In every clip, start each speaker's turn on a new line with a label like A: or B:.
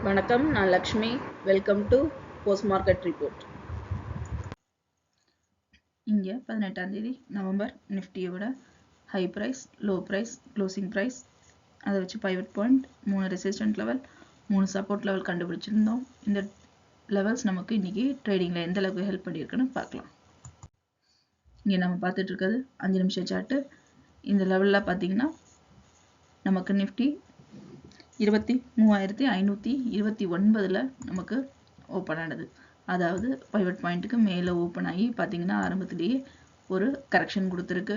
A: வணக்கம், நான் Lakshmi. Welcome to post market report.
B: இங்கே 18ஆம் தேதி நவம்பர் நிஃப்டியோட high price, low price, closing price, அதை வச்சு pivot point, 3 resistant level, 3 support level கண்டுபிடிச்சிருந்தோம். இந்த லெவல்ஸ் நமக்கு இன்னைக்கு ட்ரேடிங்கில் எந்த அளவுக்கு ஹெல்ப் பண்ணியிருக்குன்னு பார்க்கலாம். இங்கே நம்ம பார்த்துட்டு இருக்கிறது 5 நிமிஷம் சார்ட்டு. இந்த லெவலில் பார்த்தீங்கன்னா நமக்கு நிஃப்டி 23,529 நமக்கு ஓப்பன் ஆனது. அதாவது பைவட் பாயிண்ட்டுக்கு மேலே ஓப்பன் ஆகி பார்த்தீங்கன்னா ஆரம்பத்திலேயே ஒரு கரெக்ஷன் கொடுத்துருக்கு.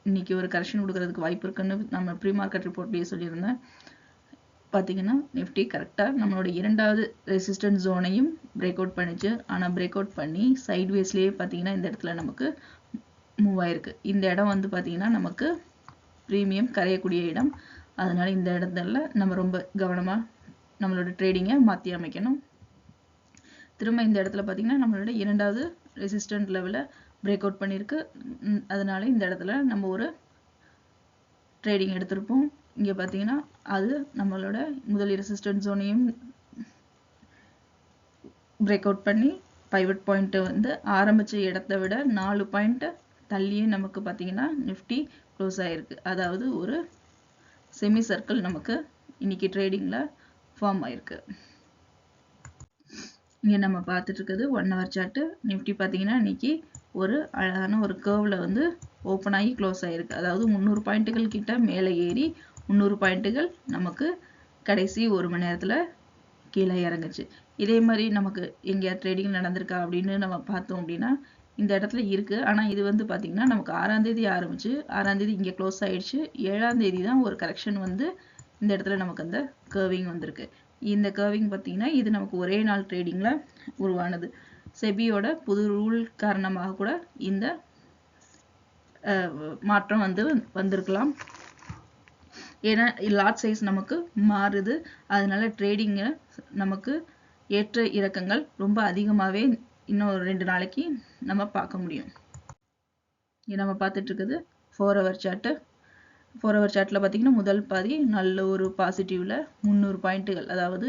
B: இன்னைக்கு ஒரு கரெக்ஷன் கொடுக்கறதுக்கு வாய்ப்பு இருக்குன்னு நம்ம ப்ரீ மார்க்கெட் ரிப்போர்ட்லேயே சொல்லியிருந்தேன். பார்த்தீங்கன்னா நிஃப்டி கரெக்டாக நம்மளோட இரண்டாவது ரெசிஸ்டன்ஸ் ஜோனையும் பிரேக் அவுட் பண்ணிச்சு. ஆனால் பிரேக் அவுட் பண்ணி சைட்வேஸ்லேயே பார்த்தீங்கன்னா இந்த இடத்துல நமக்கு மூவ் ஆயிருக்கு. இந்த இடம் வந்து பார்த்தீங்கன்னா நமக்கு ப்ரீமியம் கரையக்கூடிய இடம். அதனால இந்த இடத்துல நம்ம ரொம்ப கவனமாக நம்மளோட ட்ரேடிங்கை மாற்றி அமைக்கணும். திரும்ப இந்த இடத்துல பார்த்தீங்கன்னா நம்மளோட இரண்டாவது ரெசிஸ்டன்ட் லெவலில் பிரேக் அவுட் பண்ணியிருக்கு. அதனால இந்த இடத்துல நம்ம ஒரு ட்ரேடிங் எடுத்திருப்போம். இங்கே பார்த்தீங்கன்னா அது நம்மளோட முதல் ரெசிஸ்டன்ட் ஜோனையும் பிரேக் அவுட் பண்ணி பைவட் பாயிண்ட்டை வந்து ஆரம்பித்த இடத்த விட 4 பாயிண்ட் தள்ளியே நமக்கு பார்த்தீங்கன்னா நிஃப்டி க்ளோஸ் ஆகிருக்கு. அதாவது ஒரு செமி சர்க்கிள் நமக்கு இன்னைக்கு ட்ரேடிங்கில் ஃபார்ம் ஆயிருக்கு. இங்கே நம்ம பார்த்துட்டு இருக்கிறது 1 ஹவர் சார்ட்டு. நிஃப்டி பார்த்தீங்கன்னா இன்னைக்கு ஒரு அழகான ஒரு கர்வில் வந்து ஓப்பன் ஆகி க்ளோஸ் ஆகிருக்கு. அதாவது 300 பாயிண்ட்டுகள் கிட்ட மேலே ஏறி 300 பாயிண்ட்டுகள் நமக்கு கடைசி 1 மணி நேரத்தில் கீழே இறங்குச்சு. இதே மாதிரி நமக்கு எங்கேயா ட்ரேடிங் நடந்திருக்கா அப்படின்னு நம்ம பார்த்தோம் அப்படின்னா இந்த இடத்துல இருக்கு. ஆனால் இது வந்து பார்த்தீங்கன்னா நமக்கு 6ஆம் தேதி ஆரம்பிச்சு 6ஆம் தேதி இங்கே க்ளோஸ் ஆயிடுச்சு. 7ஆம் தேதி தான் ஒரு கரெக்ஷன் வந்து இந்த இடத்துல நமக்கு அந்த கர்விங் வந்திருக்கு. இந்த கர்விங் பார்த்தீங்கன்னா இது நமக்கு ஒரே நாள் ட்ரேடிங்கில் உருவானது. செபியோட புது ரூல் காரணமாக கூட இந்த மாற்றம் வந்திருக்கலாம். ஏன்னா லாட் சைஸ் நமக்கு மாறுது. அதனால ட்ரேடிங்கை நமக்கு ஏற்ற இறக்கங்கள் ரொம்ப அதிகமாகவே இன்னும் ஒரு 2 நாளைக்கு நம்ம பார்க்க முடியும். இங்கே நம்ம பார்த்துட்டு இருக்குது 4 ஹவர் சார்ட்டு. 4 ஹவர் சார்ட்டில் பார்த்தீங்கன்னா முதல் பாதி நல்ல ஒரு பாசிட்டிவ்ல 300 பாயிண்ட்டுகள், அதாவது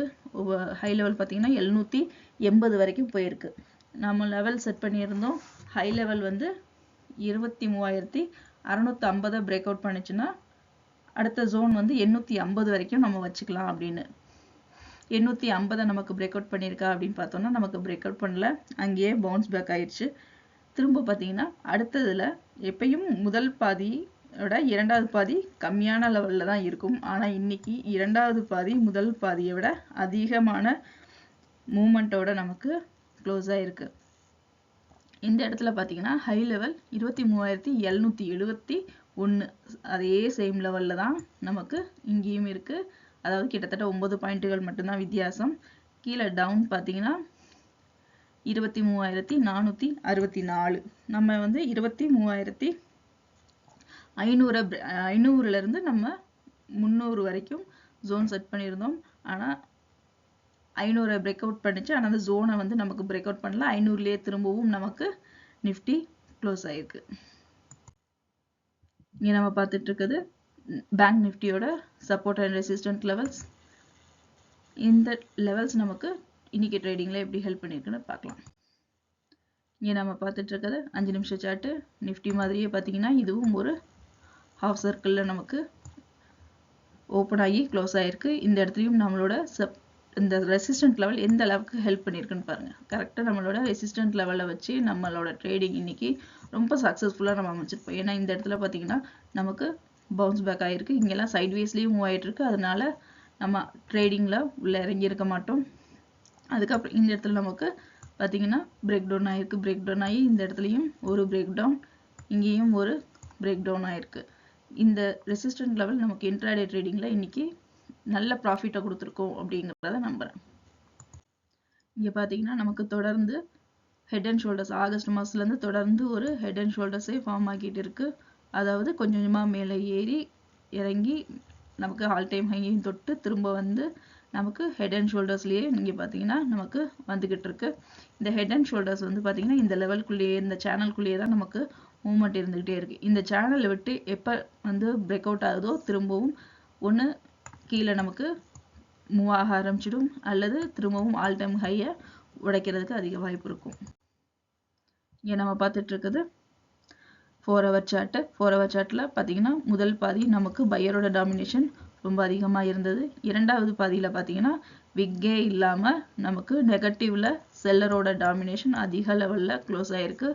B: ஹை லெவல் பார்த்தீங்கன்னா 780 வரைக்கும் போயிருக்கு. நம்ம லெவல் செட் பண்ணியிருந்தோம். ஹை லெவல் வந்து 23,650 பிரேக் அவுட் பண்ணிச்சுன்னா அடுத்த ஜோன் வந்து 850 வரைக்கும் நம்ம வச்சுக்கலாம் அப்படின்னு. 850 நமக்கு பிரேக் அவுட் பண்ணியிருக்கா அப்படின்னு பார்த்தோம்னா நமக்கு பிரேக் அவுட் பண்ணல, அங்கேயே பவுன்ஸ் பேக் ஆயிடுச்சு. திரும்ப பார்த்தீங்கன்னா அடுத்ததுல எப்பயும் முதல் பாதியோட இரண்டாவது பாதி கம்மியான லெவலில் தான் இருக்கும். ஆனால் இன்னைக்கு இரண்டாவது பாதி முதல் பாதியை விட அதிகமான மூமெண்ட்டோட நமக்கு க்ளோஸ் ஆயிருக்கு. இந்த இடத்துல பார்த்தீங்கன்னா ஹை லெவல் 23,771, அதே சேம் லெவலில் தான் நமக்கு இங்கேயும் இருக்கு. அதாவது கிட்டத்தட்ட 9 பாயிண்ட்டுகள் மட்டும்தான் வித்தியாசம். கீழே டவுன் பார்த்தீங்கன்னா 23,464. நம்ம வந்து 23,500 இருந்து நம்ம 300 வரைக்கும் ஜோன் செட் பண்ணியிருந்தோம். ஆனால் 500 பிரேக் அவுட் பண்ணிச்சு. ஆனால் அந்த ஜோனை வந்து நமக்கு பிரேக் அவுட் பண்ணல. 500லேயே திரும்பவும் நமக்கு நிஃப்டி க்ளோஸ் ஆயிருக்கு. இங்கே நம்ம பார்த்துட்டு இருக்குது பேங்க் நிஃப்டியோட சப்போர்ட் அண்ட் ரெசிஸ்டன்ட் லெவல்ஸ். இந்த லெவல்ஸ் நமக்கு இன்னைக்கு ட்ரேடிங்கில் எப்படி ஹெல்ப் பண்ணியிருக்குன்னு பார்க்கலாம். இங்கே நம்ம பார்த்துட்டு இருக்கிறது 5 நிமிஷம் சார்ட்டு. நிஃப்டி மாதிரியே பார்த்தீங்கன்னா இதுவும் ஒரு ஹாஃப் சர்க்கிளில் நமக்கு ஓப்பன் ஆகி க்ளோஸ் ஆகிருக்கு. இந்த இடத்துலையும் நம்மளோட இந்த ரெசிஸ்டன்ட் லெவல் எந்த அளவுக்கு ஹெல்ப் பண்ணியிருக்குன்னு பாருங்கள். கரெக்டாக நம்மளோட ரெசிஸ்டன்ட் லெவலில் வச்சு நம்மளோட ட்ரேடிங் இன்னைக்கு ரொம்ப சக்ஸஸ்ஃபுல்லாக நம்ம அமைச்சிருப்போம். ஏன்னா இந்த இடத்துல பார்த்தீங்கன்னா நமக்கு பவுன்ஸ் பேக் ஆகிருக்கு. இங்கெல்லாம் சைட்வேஸ்லேயும் மூவ் ஆகிட்டு இருக்கு. அதனால நம்ம ட்ரேடிங்கில் உள்ளே இறங்கியிருக்க மாட்டோம். அதுக்கப்புறம் இந்த இடத்துல நமக்கு பார்த்தீங்கன்னா பிரேக் டவுன் ஆகிருக்கு. பிரேக் டவுன் ஆகி இந்த இடத்துலையும் ஒரு பிரேக் டவுன், இங்கேயும் ஒரு பிரேக் டவுன் ஆகிருக்கு. இந்த ரெசிஸ்டன்ட் லெவல் நமக்கு இன்ட்ராடே ட்ரேடிங்கில் இன்னைக்கு நல்ல ப்ராஃபிட்டை கொடுத்துருக்கோம் அப்படிங்கிறத நம்புகிறேன். இங்கே பார்த்தீங்கன்னா நமக்கு தொடர்ந்து ஹெட் அண்ட் ஷோல்டர்ஸ் ஆகஸ்ட் மாதத்துலேருந்து தொடர்ந்து ஒரு ஹெட் அண்ட் ஷோல்டர்ஸே ஃபார்ம் ஆகிட்டு இருக்கு. அதாவது கொஞ்சம் கொஞ்சமாக மேலே ஏறி இறங்கி நமக்கு ஆல் டைம் ஹையும் தொட்டு திரும்ப வந்து நமக்கு ஹெட் அண்ட் ஷோல்டர்ஸ்லேயே இங்கே பார்த்தீங்கன்னா நமக்கு வந்துக்கிட்டு இருக்கு. இந்த ஹெட் அண்ட் ஷோல்டர்ஸ் வந்து பார்த்தீங்கன்னா இந்த லெவல்குள்ளேயே இந்த சேனல்குள்ளேயே தான் நமக்கு மூவ்மெண்ட் இருந்துக்கிட்டே இருக்குது. இந்த சேனலை விட்டு எப்போ வந்து பிரேக் அவுட் ஆகுதோ திரும்பவும் ஒன்று கீழே நமக்கு மூவ் ஆக ஆரம்பிச்சிடும் அல்லது திரும்பவும் ஆல் டைம் ஹையை உடைக்கிறதுக்கு அதிக வாய்ப்பு இருக்கும். இங்கே நம்ம பார்த்துட்டு இருக்குது 4 hour சார்ட். 4 hour சார்ட்ல பார்த்தீங்கன்னா முதல் பாதி நமக்கு பையரோட டாமினேஷன் ரொம்ப அதிகமாக இருந்தது. இரண்டாவது பாதியில் பார்த்தீங்கன்னா விக்கே இல்லாமல் நமக்கு நெகட்டிவ்ல செல்லரோட டாமினேஷன் அதிக லெவலில் க்ளோஸ் ஆயிருக்கு.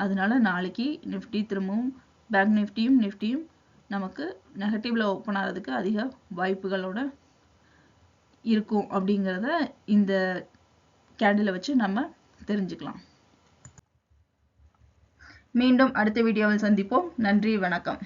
B: அதனால நாளைக்கு நிஃப்டி திரும்பவும் பேங்க் நிஃப்டியும் நமக்கு நெகட்டிவ்ல ஓப்பன் ஆகிறதுக்கு அதிக வாய்ப்புகளோட இருக்கும் அப்படிங்கிறத இந்த கேண்டிலை வச்சு நம்ம தெரிஞ்சுக்கலாம். மீண்டும் அடுத்த வீடியோவில் சந்திப்போம். நன்றி, வணக்கம்.